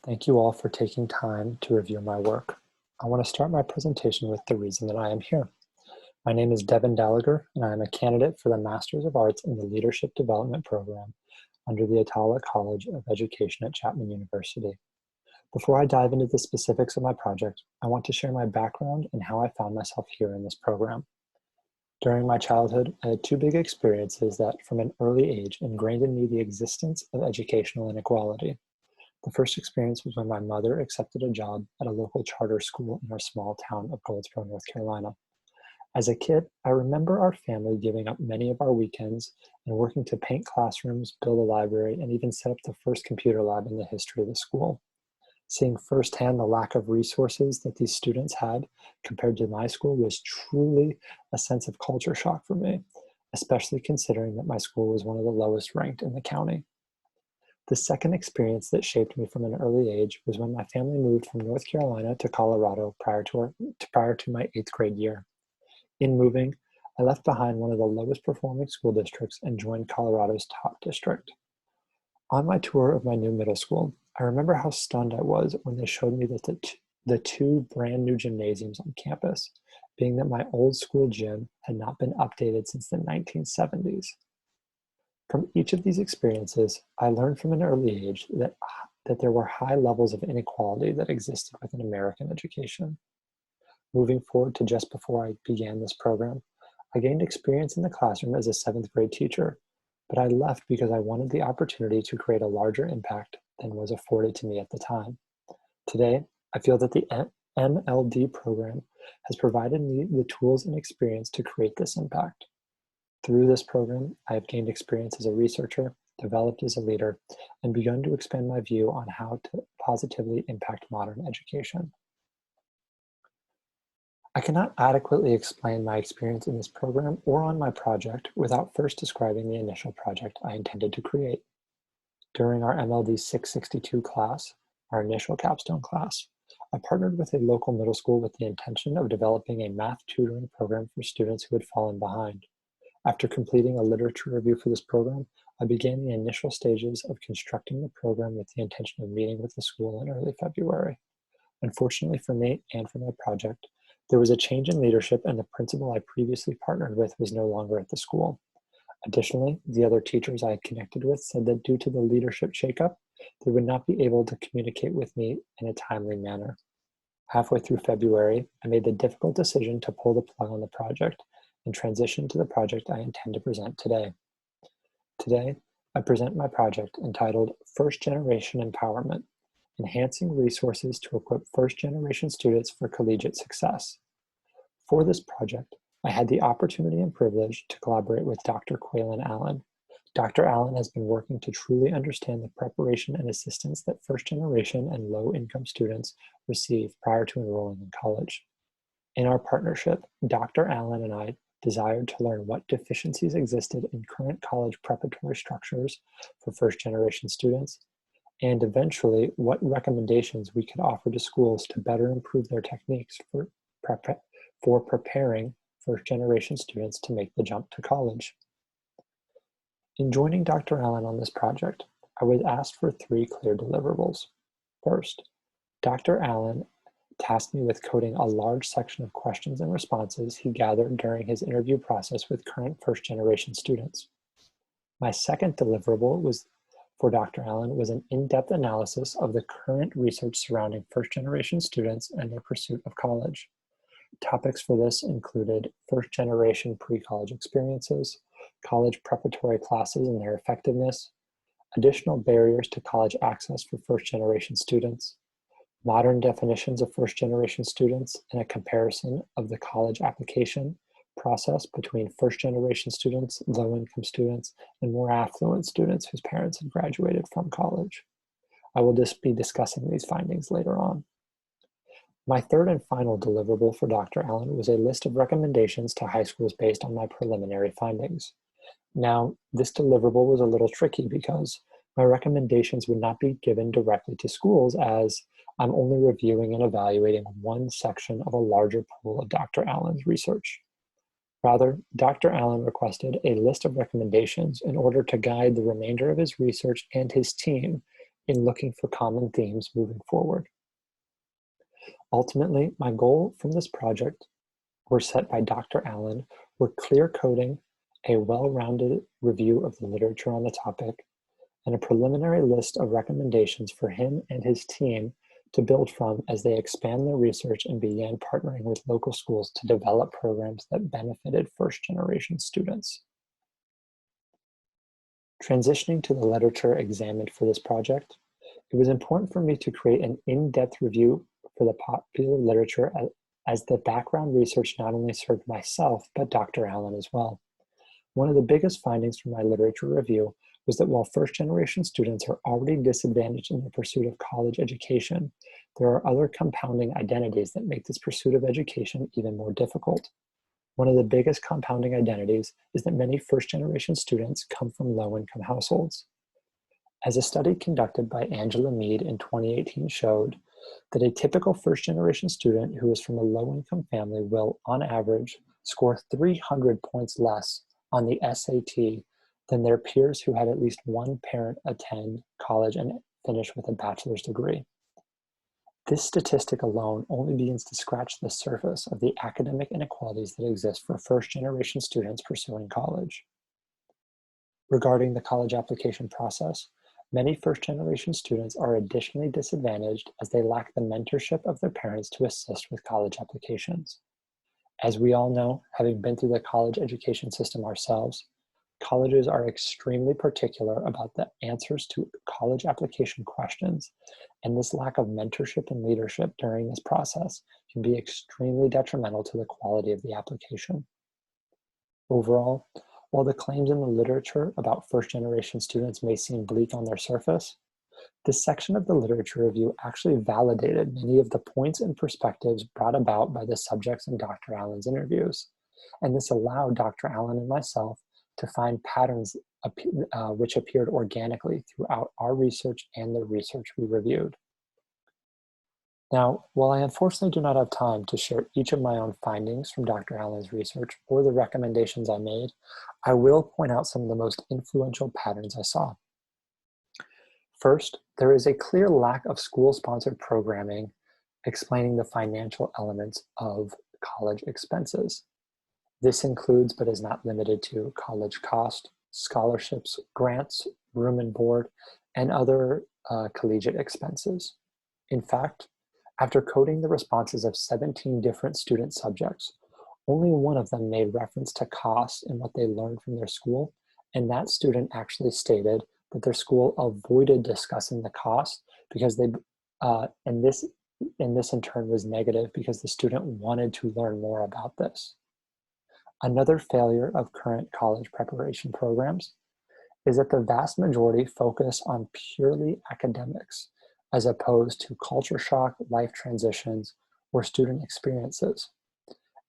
Thank you all for taking time to review my work. I want to start my presentation with the reason that I am here. My name is Devin Dalager, and I am a candidate for the Masters of Arts in the Leadership Development Program under the College of Education at Chapman University. Before I dive into the specifics of my project, I want to share my background and how I found myself here in this program. During my childhood, I had two big experiences that, from an early age, ingrained in me the existence of educational inequality. The first experience was when my mother accepted a job at a local charter school in our small town of Goldsboro, North Carolina. As a kid, I remember our family giving up many of our weekends and working to paint classrooms, build a library, and even set up the first computer lab in the history of the school. Seeing firsthand the lack of resources that these students had compared to my school was truly a sense of culture shock for me, especially considering that my school was one of the lowest ranked in the county. The second experience that shaped me from an early age was when my family moved from North Carolina to Colorado prior to my 8th grade year. In moving, I left behind one of the lowest performing school districts and joined Colorado's top district. On my tour of my new middle school, I remember how stunned I was when they showed me that the two brand new gymnasiums on campus, being that my old school gym had not been updated since the 1970s. From each of these experiences, I learned from an early age that there were high levels of inequality that existed within American education. Moving forward to just before I began this program, I gained experience in the classroom as a 7th grade teacher, but I left because I wanted the opportunity to create a larger impact than was afforded to me at the time. Today, I feel that the MLD program has provided me the tools and experience to create this impact. Through this program, I have gained experience as a researcher, developed as a leader, and begun to expand my view on how to positively impact modern education. I cannot adequately explain my experience in this program or on my project without first describing the initial project I intended to create. During our MLD 662 class, our initial capstone class, I partnered with a local middle school with the intention of developing a math tutoring program for students who had fallen behind. After completing a literature review for this program, I began the initial stages of constructing the program with the intention of meeting with the school in early February. Unfortunately for me and for my project, there was a change in leadership and the principal I previously partnered with was no longer at the school. Additionally, the other teachers I had connected with said that due to the leadership shakeup, they would not be able to communicate with me in a timely manner. Halfway through February, I made the difficult decision to pull the plug on the project and transition to the project I intend to present today. Today, I present my project entitled First Generation Empowerment, Enhancing Resources to Equip First Generation Students for Collegiate Success. For this project, I had the opportunity and privilege to collaborate with Dr. Quaylen Allen. Dr. Allen has been working to truly understand the preparation and assistance that first generation and low-income students receive prior to enrolling in college. In our partnership, Dr. Allen and I desired to learn what deficiencies existed in current college preparatory structures for first-generation students, and eventually what recommendations we could offer to schools to better improve their techniques for preparing first-generation students to make the jump to college. In joining Dr. Allen on this project, I was asked for 3 clear deliverables. First, Dr. Allen tasked me with coding a large section of questions and responses he gathered during his interview process with current first-generation students. My second deliverable for Dr. Allen was an in-depth analysis of the current research surrounding first-generation students and their pursuit of college. Topics for this included first-generation pre-college experiences, college preparatory classes and their effectiveness, additional barriers to college access for first-generation students, modern definitions of first-generation students, and a comparison of the college application process between first-generation students, low-income students, and more affluent students whose parents had graduated from college. I will just be discussing these findings later on. My third and final deliverable for Dr. Allen was a list of recommendations to high schools based on my preliminary findings. Now, this deliverable was a little tricky because my recommendations would not be given directly to schools as I'm only reviewing and evaluating one section of a larger pool of Dr. Allen's research. Rather, Dr. Allen requested a list of recommendations in order to guide the remainder of his research and his team in looking for common themes moving forward. Ultimately, my goal from this project were set by Dr. Allen were clear coding, a well-rounded review of the literature on the topic, and a preliminary list of recommendations for him and his team to build from as they expand their research and began partnering with local schools to develop programs that benefited first-generation students. Transitioning to the literature examined for this project, it was important for me to create an in-depth review for the popular literature as the background research not only served myself, but Dr. Allen as well. One of the biggest findings from my literature review was that while first-generation students are already disadvantaged in the pursuit of college education, there are other compounding identities that make this pursuit of education even more difficult. One of the biggest compounding identities is that many first-generation students come from low-income households. As a study conducted by Angela Mead in 2018 showed, that a typical first-generation student who is from a low-income family will, on average, score 300 points less on the SAT than their peers who had at least one parent attend college and finish with a bachelor's degree. This statistic alone only begins to scratch the surface of the academic inequalities that exist for first-generation students pursuing college. Regarding the college application process, many first-generation students are additionally disadvantaged as they lack the mentorship of their parents to assist with college applications. As we all know, having been through the college education system ourselves, colleges are extremely particular about the answers to college application questions, and this lack of mentorship and leadership during this process can be extremely detrimental to the quality of the application. Overall, while the claims in the literature about first-generation students may seem bleak on their surface, this section of the literature review actually validated many of the points and perspectives brought about by the subjects in Dr. Allen's interviews. And this allowed Dr. Allen and myself to find patterns which appeared organically throughout our research and the research we reviewed. Now, while I unfortunately do not have time to share each of my own findings from Dr. Allen's research or the recommendations I made, I will point out some of the most influential patterns I saw. First, there is a clear lack of school-sponsored programming explaining the financial elements of college expenses. This includes, but is not limited to, college cost, scholarships, grants, room and board, and other collegiate expenses. In fact, after coding the responses of 17 different student subjects, only one of them made reference to cost in what they learned from their school, and that student actually stated that their school avoided discussing the cost because and this in turn was negative because the student wanted to learn more about this. Another failure of current college preparation programs is that the vast majority focus on purely academics as opposed to culture shock, life transitions, or student experiences.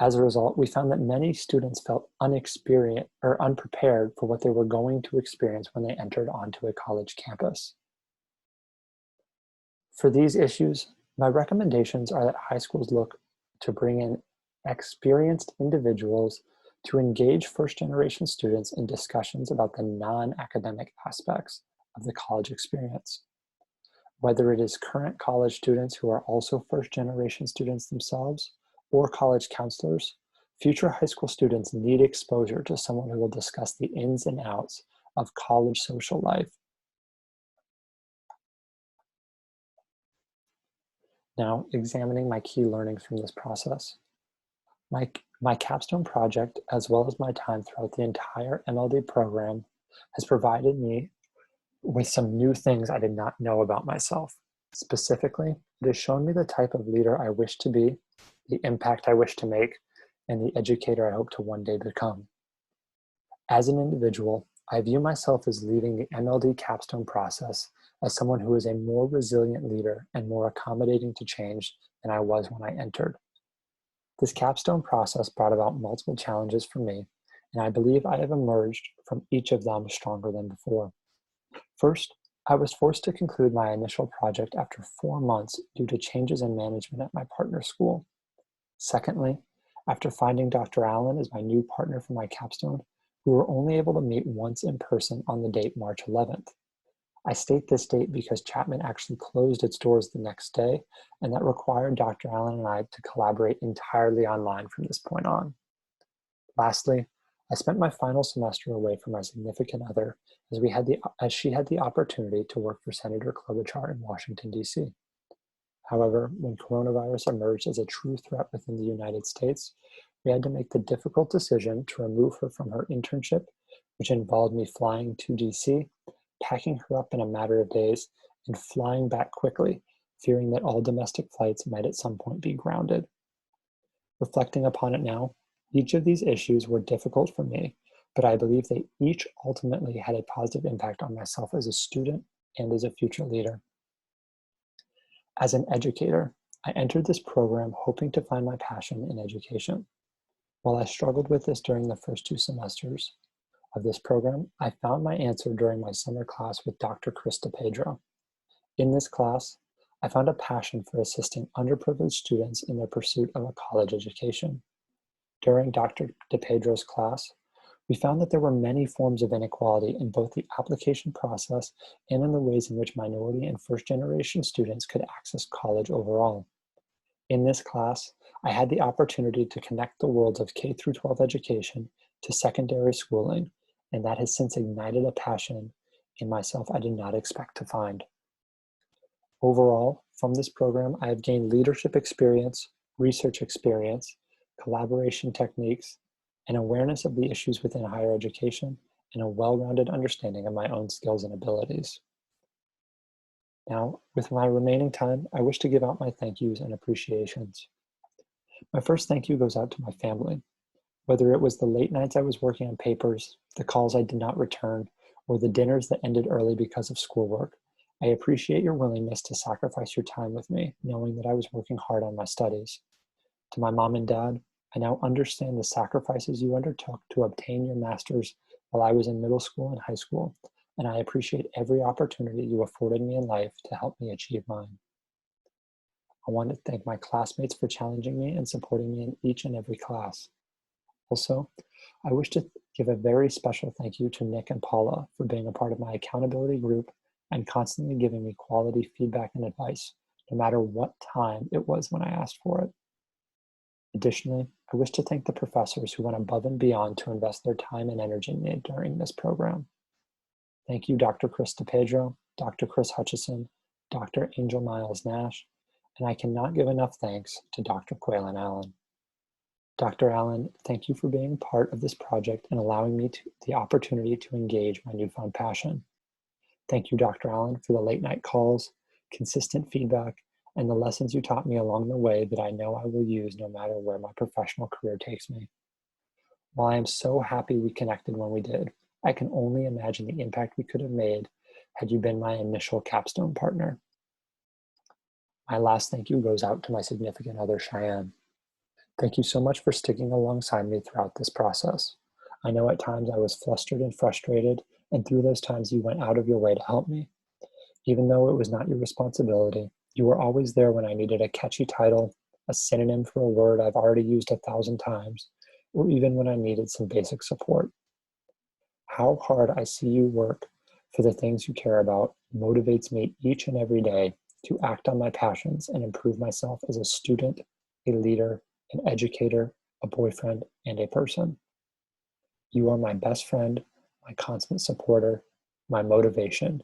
As a result, we found that many students felt unexperienced or unprepared for what they were going to experience when they entered onto a college campus. For these issues, my recommendations are that high schools look to bring in experienced individuals to engage first-generation students in discussions about the non-academic aspects of the college experience. Whether it is current college students who are also first-generation students themselves, or college counselors, future high school students need exposure to someone who will discuss the ins and outs of college social life. Now, examining my key learnings from this process. My capstone project, as well as my time throughout the entire MLD program, has provided me with some new things I did not know about myself. Specifically, it has shown me the type of leader I wish to be, the impact I wish to make, and the educator I hope to one day become. As an individual, I view myself as leading the MLD capstone process as someone who is a more resilient leader and more accommodating to change than I was when I entered. This capstone process brought about multiple challenges for me, and I believe I have emerged from each of them stronger than before. First, I was forced to conclude my initial project after 4 months due to changes in management at my partner school. Secondly, after finding Dr. Allen as my new partner for my capstone, we were only able to meet once in person on the date March 11th. I state this date because Chapman actually closed its doors the next day, and that required Dr. Allen and I to collaborate entirely online from this point on. Lastly, I spent my final semester away from my significant other as she had the opportunity to work for Senator Klobuchar in Washington, D.C. However, when coronavirus emerged as a true threat within the United States, we had to make the difficult decision to remove her from her internship, which involved me flying to DC, packing her up in a matter of days, and flying back quickly, fearing that all domestic flights might at some point be grounded. Reflecting upon it now, each of these issues were difficult for me, but I believe they each ultimately had a positive impact on myself as a student and as a future leader. As an educator, I entered this program hoping to find my passion in education. While I struggled with this during the first 2 semesters of this program, I found my answer during my summer class with Dr. Chris DePedro. In this class, I found a passion for assisting underprivileged students in their pursuit of a college education. During Dr. DePedro's class, we found that there were many forms of inequality in both the application process and in the ways in which minority and first-generation students could access college overall. In this class, I had the opportunity to connect the worlds of K-12 education to secondary schooling, and that has since ignited a passion in myself I did not expect to find. Overall, from this program, I have gained leadership experience, research experience, collaboration techniques, an awareness of the issues within higher education, and a well-rounded understanding of my own skills and abilities. Now, with my remaining time, I wish to give out my thank yous and appreciations. My first thank you goes out to my family. Whether it was the late nights I was working on papers, the calls I did not return, or the dinners that ended early because of schoolwork, I appreciate your willingness to sacrifice your time with me, knowing that I was working hard on my studies. To my mom and dad, I now understand the sacrifices you undertook to obtain your master's while I was in middle school and high school, and I appreciate every opportunity you afforded me in life to help me achieve mine. I want to thank my classmates for challenging me and supporting me in each and every class. Also, I wish to give a very special thank you to Nick and Paula for being a part of my accountability group and constantly giving me quality feedback and advice, no matter what time it was when I asked for it. Additionally, I wish to thank the professors who went above and beyond to invest their time and energy in me during this program. Thank you, Dr. Chris DePedro, Dr. Chris Hutchison, Dr. Angel Miles Nash, and I cannot give enough thanks to Dr. Quaylen Allen. Dr. Allen, thank you for being part of this project and allowing me the opportunity to engage my newfound passion. Thank you, Dr. Allen, for the late night calls, consistent feedback, and the lessons you taught me along the way that I know I will use no matter where my professional career takes me. While I am so happy we connected when we did, I can only imagine the impact we could have made had you been my initial capstone partner. My last thank you goes out to my significant other, Cheyenne. Thank you so much for sticking alongside me throughout this process. I know at times I was flustered and frustrated, and through those times you went out of your way to help me. Even though it was not your responsibility, you were always there when I needed a catchy title, a synonym for a word I've already used 1,000 times, or even when I needed some basic support. How hard I see you work for the things you care about motivates me each and every day to act on my passions and improve myself as a student, a leader, an educator, a boyfriend, and a person. You are my best friend, my constant supporter, my motivation,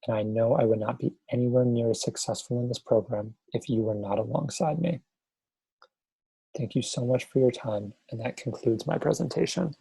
and I know I would not be anywhere near as successful in this program if you were not alongside me. Thank you so much for your time, and that concludes my presentation.